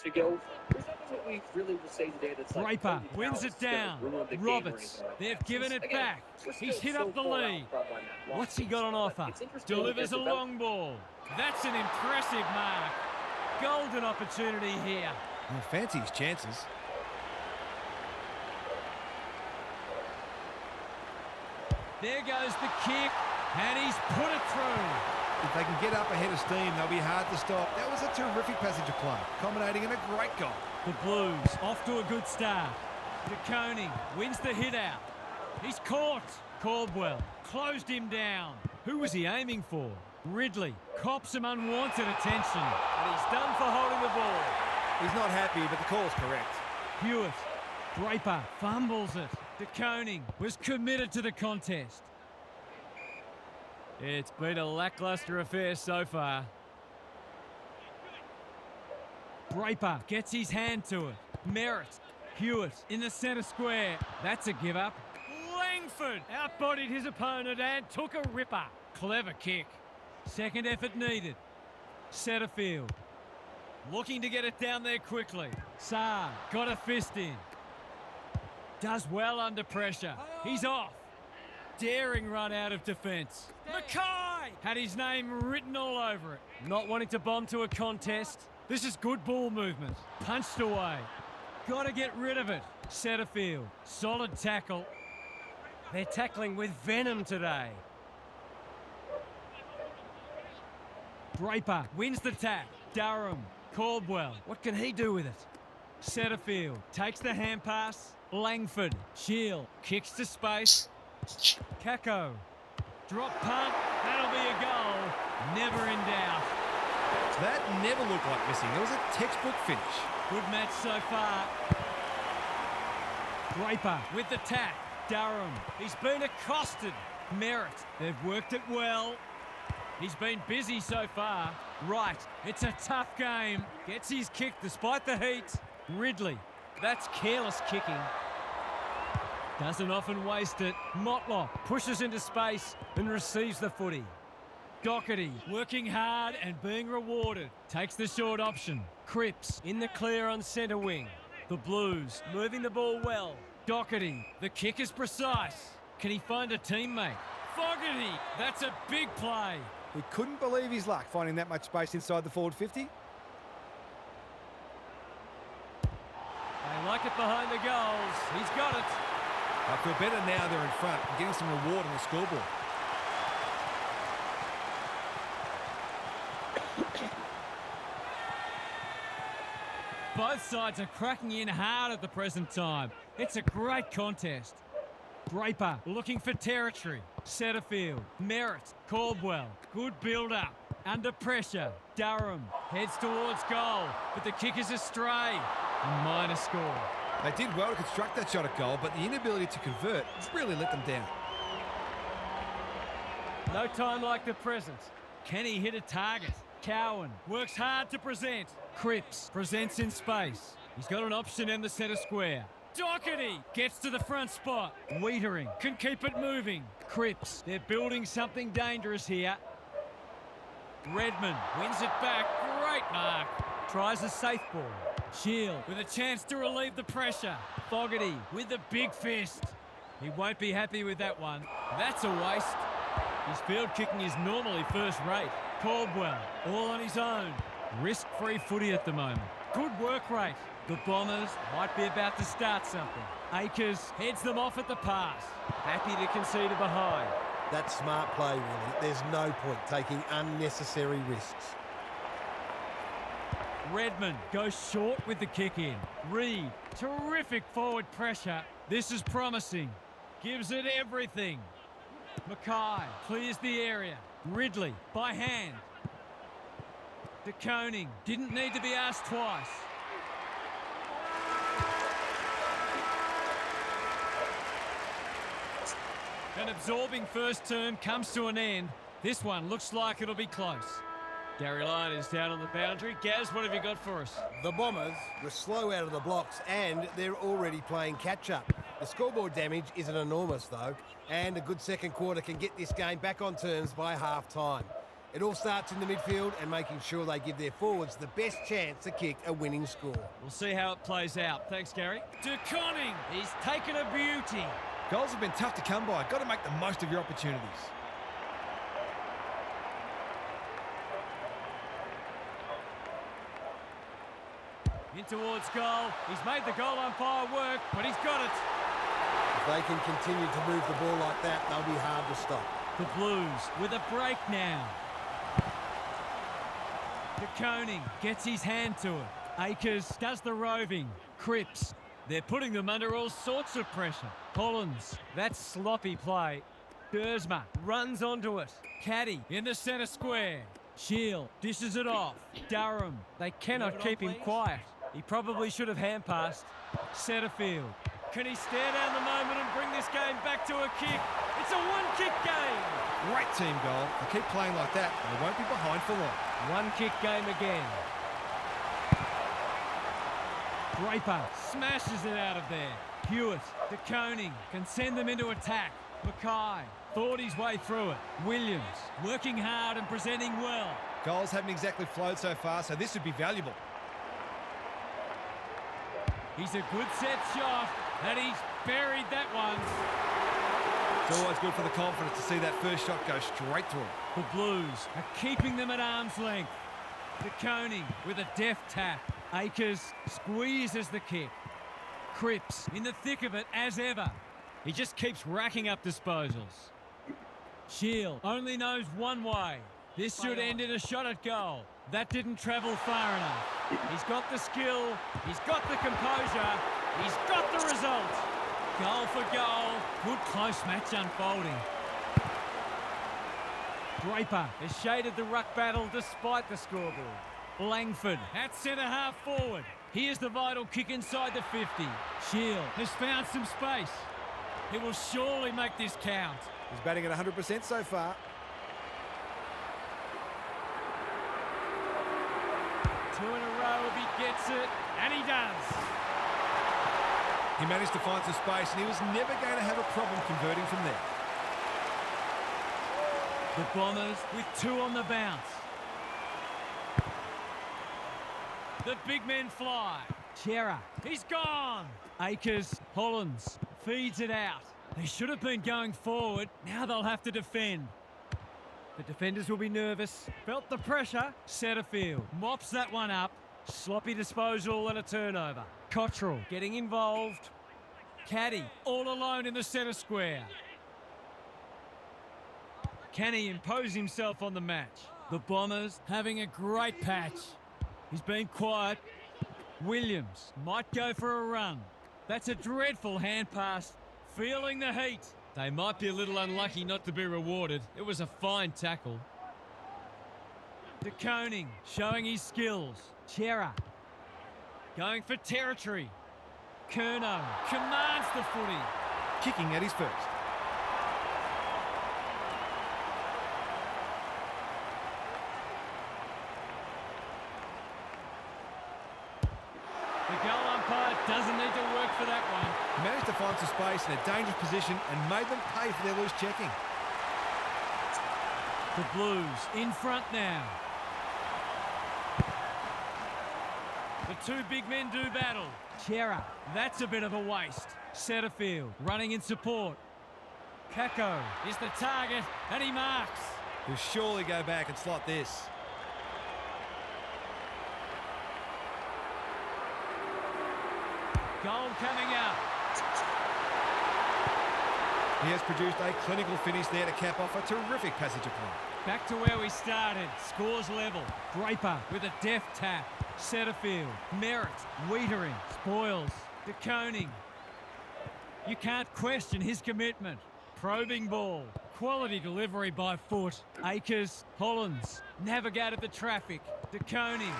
to go. There's nothing that we really will say today that's like... Draper wins it down. Roberts, they've given it back. He's hit up the lead. What's he got on offer? Delivers a long ball. That's an impressive mark. Golden opportunity here. Well, fancy his chances. There goes the kick, and he's put it through. If they can get up ahead of steam, they'll be hard to stop. That was a terrific passage of play, culminating in a great goal. The Blues off to a good start. DeConing wins the hit out. He's caught. Caldwell closed him down. Who was he aiming for? Ridley cops some unwanted attention, and he's done for holding the ball. He's not happy, but the call's correct. Hewitt, Draper fumbles it. DeConing was committed to the contest. It's been a lacklustre affair so far. Draper gets his hand to it. Merritt, Hewitt in the centre square. That's a give up. Langford outbodied his opponent and took a ripper. Clever kick. Second effort needed. Setterfield looking to get it down there quickly. Saar got a fist in. Does well under pressure. He's off. Daring run out of defence. Mackay had his name written all over it. Not wanting to bomb to a contest. This is good ball movement. Punched away. Got to get rid of it. Setterfield. Solid tackle. They're tackling with venom today. Draper wins the tap. Durham. Caldwell. What can he do with it? Setterfield takes the hand pass. Langford. Shield. Kicks to space. Kako. Drop punt. That'll be a goal. Never in doubt. That never looked like missing. It was a textbook finish. Good match so far. Draper with the tap. Durham. He's been accosted. Merritt. They've worked it well. He's been busy so far. Right. It's a tough game. Gets his kick despite the heat. Ridley. That's careless kicking. Doesn't often waste it. Motlop pushes into space and receives the footy. Doherty working hard and being rewarded. Takes the short option. Cripps in the clear on centre wing. The Blues moving the ball well. Doherty, the kick is precise. Can he find a teammate? Fogarty, that's a big play. He couldn't believe his luck finding that much space inside the forward 50. They like it behind the goals. He's got it. I feel better now they're in front and getting some reward on the scoreboard. Both sides are cracking in hard at the present time. It's a great contest. Draper looking for territory. Setterfield, Merritt, Caldwell. Good build-up. Under pressure. Durham heads towards goal, but the kick is astray. A minor score. They did well to construct that shot at goal, but the inability to convert really let them down. No time like the present. Can he hit a target? Cowan works hard to present. Cripps presents in space. He's got an option in the centre square. Doherty gets to the front spot. Wiedering can keep it moving. Cripps, they're building something dangerous here. Redmond wins it back. Great mark. Tries a safe ball. Shield with a chance to relieve the pressure. Fogarty with the big fist. He won't be happy with that one. That's a waste. His field kicking is normally first rate. Caldwell all on his own. Risk-free footy at the moment. Good work rate. The Bombers might be about to start something. Akers heads them off at the pass. Happy to concede a behind. That's smart play, really. There's no point taking unnecessary risks. Redmond goes short with the kick in. Reed, terrific forward pressure. This is promising. Gives it everything. Mackay clears the area. Ridley by hand. DeConing didn't need to be asked twice. An absorbing first term comes to an end. This one looks like it'll be close. Gary Lyon is down on the boundary. Gaz, what have you got for us? The Bombers were slow out of the blocks and they're already playing catch-up. The scoreboard damage isn't enormous, though, and a good second quarter can get this game back on terms by half-time. It all starts in the midfield and making sure they give their forwards the best chance to kick a winning score. We'll see how it plays out. Thanks, Gary. De Koning, he's taken a beauty. Goals have been tough to come by. Got to make the most of your opportunities. In towards goal. He's made the goal umpire work, but he's got it. If they can continue to move the ball like that, they'll be hard to stop. The Blues with a break now. De Koning gets his hand to it. Akers does the roving. Cripps. They're putting them under all sorts of pressure. Collins. That's sloppy play. Dersma runs onto it. Caddy in the centre square. Shield dishes it off. Durham. They cannot keep him quiet. He probably should have hand passed. Setterfield. Can he stare down the moment and bring this game back to a kick? It's a one-kick game. Great team goal. They keep playing like that, and they won't be behind for long. One-kick game again. Draper smashes it out of there. Hewitt, De Koning can send them into attack. Mackay thought his way through it. Williams working hard and presenting well. Goals haven't exactly flowed so far, so this would be valuable. He's a good set shot, and he's buried that one. It's always good for the confidence to see that first shot go straight through. The Blues are keeping them at arm's length. De Koning with a deft tap. Akers squeezes the kick. Cripps in the thick of it as ever. He just keeps racking up disposals. Shield only knows one way. This should end in a shot at goal. That didn't travel far enough. He's got the skill, he's got the composure, he's got the result. Goal for goal, good close match unfolding. Draper has shaded the ruck battle despite the scoreboard. Langford at centre-half forward. Here's the vital kick inside the 50. Shield has found some space. He will surely make this count. He's batting at 100% so far. Two in a row if he gets it, and he does. He managed to find some space, and he was never going to have a problem converting from there. The Bombers with two on the bounce. The big men fly. Chera, he's gone. Akers, Hollins, feeds it out. They should have been going forward. Now they'll have to defend. The defenders will be nervous. Felt the pressure. Setterfield mops that one up. Sloppy disposal and a turnover. Cottrell getting involved. Caddy all alone in the centre square. Can he impose himself on the match? The Bombers having a great patch. He's been quiet. Williams might go for a run. That's a dreadful hand pass. Feeling the heat. They might be a little unlucky not to be rewarded. It was a fine tackle. De Koning showing his skills. Chera going for territory. Curnow commands the footy. Kicking at his first. The goal umpire doesn't need to work for that one. He managed to find some space in a dangerous position and made them pay for their loose checking. The Blues in front now. The two big men do battle. Chera, that's a bit of a waste. Setterfield running in support. Kako is the target and he marks. He'll surely go back and slot this. Goal coming up. He has produced a clinical finish there to cap off a terrific passage of play. Back to where we started. Scores level. Draper with a deft tap. Setterfield. Merritt. Wiedering. Spoils. De Koning. You can't question his commitment. Probing ball. Quality delivery by foot. Akers. Hollins. Navigated the traffic. De Koning.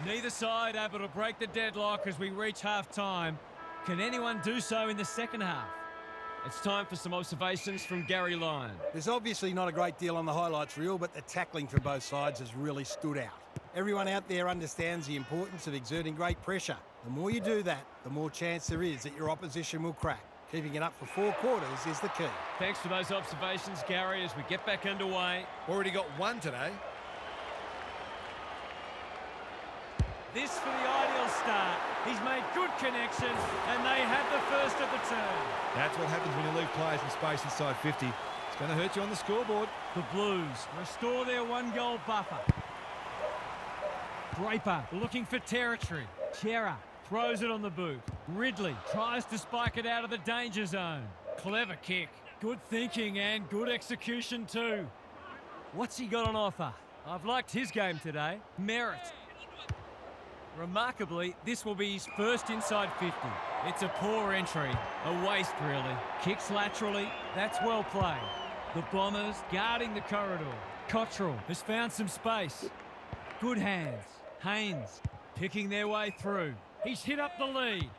Neither side able to break the deadlock as we reach half-time. Can anyone do so in the second half? It's time for some observations from Gary Lyon. There's obviously not a great deal on the highlights reel, but the tackling from both sides has really stood out. Everyone out there understands the importance of exerting great pressure. The more you do that, the more chance there is that your opposition will crack. Keeping it up for 4 quarters is the key. Thanks for those observations, Gary, as we get back underway. Already got one today. This for the ideal start. He's made good connections, and they have the first of the turn. That's what happens when you leave players in space inside 50. It's going to hurt you on the scoreboard. The Blues restore their 1-goal buffer. Draper looking for territory. Chera throws it on the boot. Ridley tries to spike it out of the danger zone. Clever kick. Good thinking and good execution too. What's he got on offer? I've liked his game today. Merritt. Remarkably, this will be his first inside 50. It's a poor entry. A waste, really. Kicks laterally. That's well played. The Bombers guarding the corridor. Cottrell has found some space. Good hands. Haynes picking their way through. He's hit up the lead.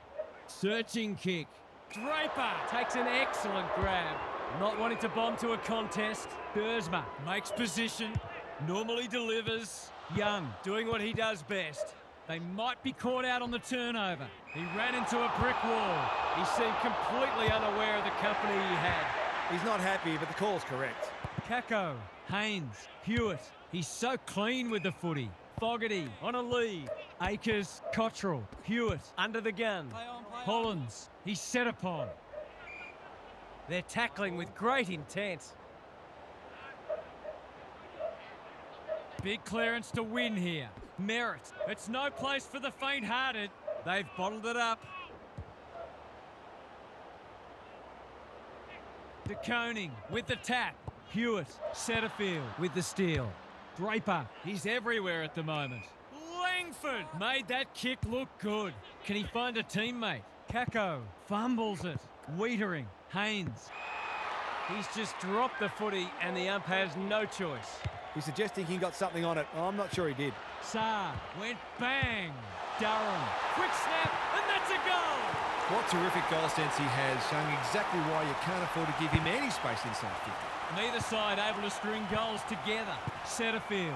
Searching kick. Draper takes an excellent grab. Not wanting to bomb to a contest. Dersma makes position. Normally delivers. Young doing what he does best. They might be caught out on the turnover. He ran into a brick wall. He seemed completely unaware of the company he had. He's not happy, but the call's correct. Kako, Haynes, Hewitt. He's so clean with the footy. Fogarty on a lead. Akers, Cottrell, Hewitt under the gun. Hollins, he's set upon. They're tackling with great intent. Big clearance to win here. Merritt. It's no place for the faint-hearted. They've bottled it up. De Koning with the tap. Hewitt, Setterfield with the steal. Draper, he's everywhere at the moment. Langford made that kick look good. Can he find a teammate? Kako fumbles it. Wiedering, Haynes. He's just dropped the footy and the ump has no choice. He's suggesting he got something on it. I'm not sure he did. Saar went bang. Durham, quick snap, and that's a goal. What terrific goal sense he has, showing exactly why you can't afford to give him any space inside 50. Neither side able to string goals together. Setterfield.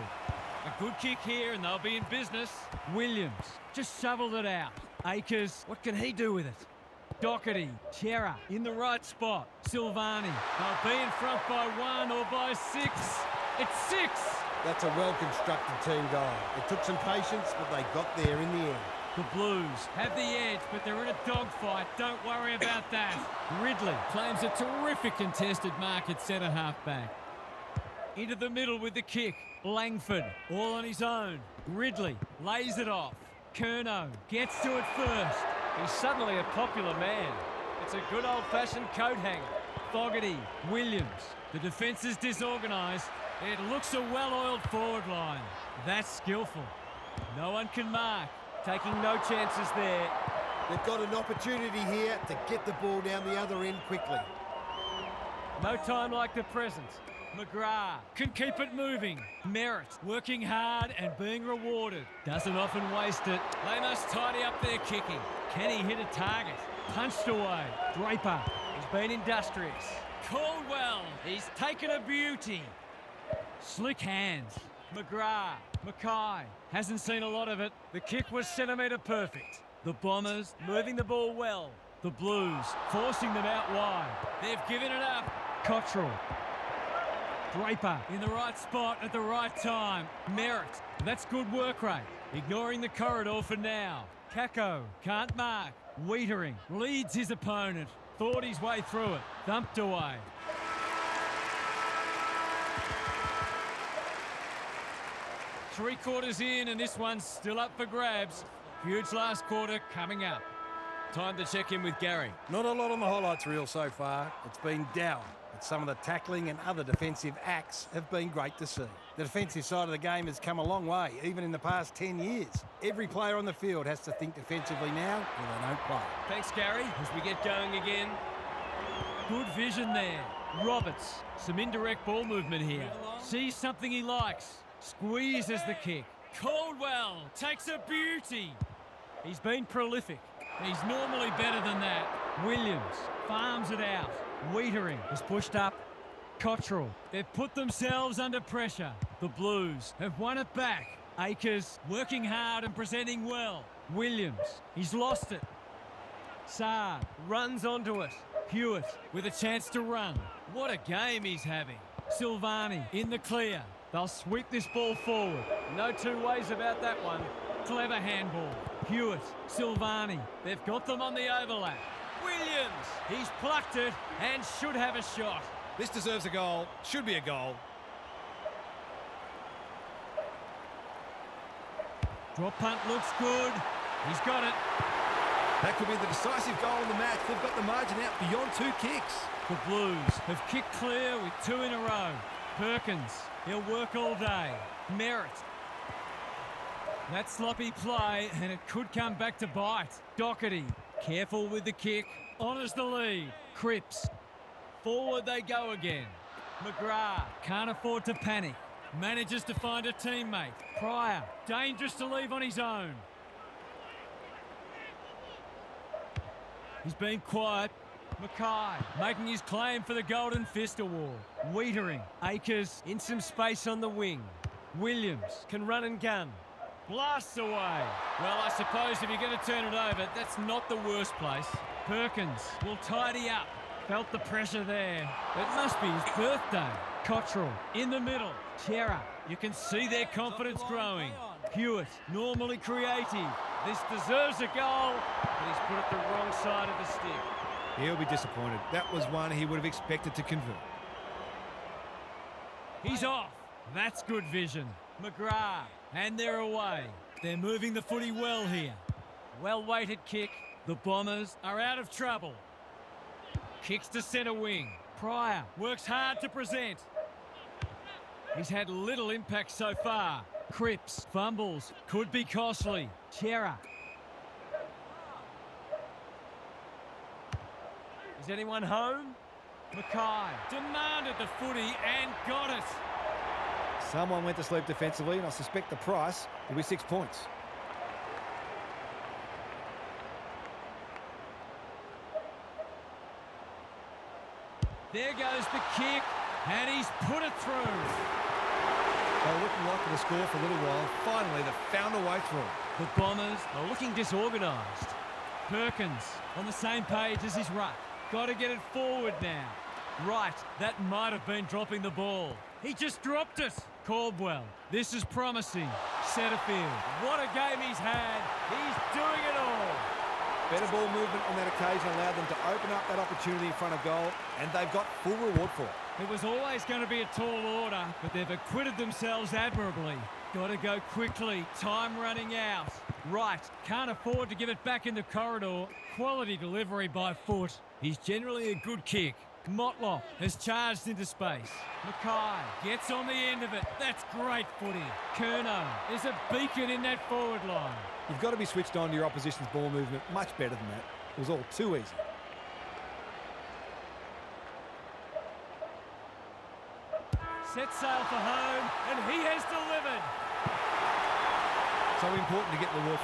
A good kick here and they'll be in business. Williams just shoveled it out. Akers, what can he do with it? Doherty, Chera in the right spot. Silvani, they'll be in front by 1 or by 6. It's 6. That's a well-constructed team goal. It took some patience, but they got there in the end. The Blues have the edge, but they're in a dogfight. Don't worry about that. Ridley claims a terrific contested mark at centre-half back. Into the middle with the kick. Langford, all on his own. Ridley lays it off. Curnow gets to it first. He's suddenly a popular man. It's a good old-fashioned coat hanger. Fogarty, Williams. The defence is disorganised. It looks a well-oiled forward line. That's skillful. No one can mark. Taking no chances there. They've got an opportunity here to get the ball down the other end quickly. No time like the present. McGrath can keep it moving. Merritt working hard and being rewarded. Doesn't often waste it. They must tidy up their kicking. Can he hit a target? Punched away. Draper has been industrious. Caldwell, he's taken a beauty. Slick hands. McGrath, Mackay hasn't seen a lot of it. The kick was centimetre perfect. The Bombers moving the ball well. The Blues forcing them out wide. They've given it up. Cottrell. Draper in the right spot at the right time. Merritt. That's good work rate. Ignoring the corridor for now. Kako can't mark. Wiedering leads his opponent. Thought his way through it. Thumped away. Three quarters in and this one's still up for grabs. Huge last quarter coming up. Time to check in with Gary. Not a lot on the highlights reel so far. It's been down, but some of the tackling and other defensive acts have been great to see. The defensive side of the game has come a long way, even in the past 10 years. Every player on the field has to think defensively now or they don't play. Thanks, Gary, as we get going again. Good vision there. Roberts, some indirect ball movement here. Sees something he likes. Squeezes the kick. Caldwell takes a beauty. He's been prolific. He's normally better than that. Williams farms it out. Wiedering is pushed up. Cottrell, they've put themselves under pressure. The Blues have won it back. Akers working hard and presenting well. Williams, he's lost it. Saar runs onto it. Hewitt with a chance to run. What a game he's having. Silvani in the clear. They'll sweep this ball forward. No two ways about that one. Clever handball. Hewitt, Silvani. They've got them on the overlap. Williams, he's plucked it and should have a shot. This deserves a goal. Should be a goal. Drop punt looks good. He's got it. That could be the decisive goal in the match. They've got the margin out beyond 2 kicks. The Blues have kicked clear with 2 in a row. Perkins, he'll work all day. Merritt. That sloppy play, and it could come back to bite. Doherty, careful with the kick. Honours the lead. Cripps. Forward they go again. McGrath can't afford to panic. Manages to find a teammate. Pryor, dangerous to leave on his own. He's been quiet. Mackay making his claim for the Golden Fist Award. Wiedering. Akers in some space on the wing. Williams can run and gun. Blasts away. Well, I suppose if you're going to turn it over, that's not the worst place. Perkins will tidy up. Felt the pressure there. It must be his birthday. Cottrell in the middle. Chera. You can see their confidence growing. Hewitt, normally creative. This deserves a goal, but he's put it the wrong side of the stick. He'll be disappointed. That was one he would have expected to convert. He's off. That's good vision. McGrath, and they're away. They're moving the footy well here. Well-weighted kick. The Bombers are out of trouble. Kicks to centre wing. Pryor works hard to present. He's had little impact so far. Cripps fumbles. Could be costly. Chera. Is anyone home? Mackay demanded the footy and got it. Someone went to sleep defensively, and I suspect the price will be 6 points. There goes the kick, and he's put it through. They were looking likely to score for a little while. Finally, they've found a way through. The Bombers are looking disorganised. Perkins on the same page as his ruck. Got to get it forward now. Right, that might have been dropping the ball. He just dropped it. Caldwell, this is promising. Setterfield, what a game he's had. He's doing it all. Better ball movement on that occasion allowed them to open up that opportunity in front of goal, and they've got full reward for it. It was always going to be a tall order, but they've acquitted themselves admirably. Got to go quickly. Time running out. Right, can't afford to give it back in the corridor. Quality delivery by foot. He's generally a good kick. Motlop has charged into space. Mackay gets on the end of it. That's great footy. Curnow is a beacon in that forward line. You've got to be switched on to your opposition's ball movement much better than that. It was all too easy. Set sail for home, and he has delivered. So important to get the reward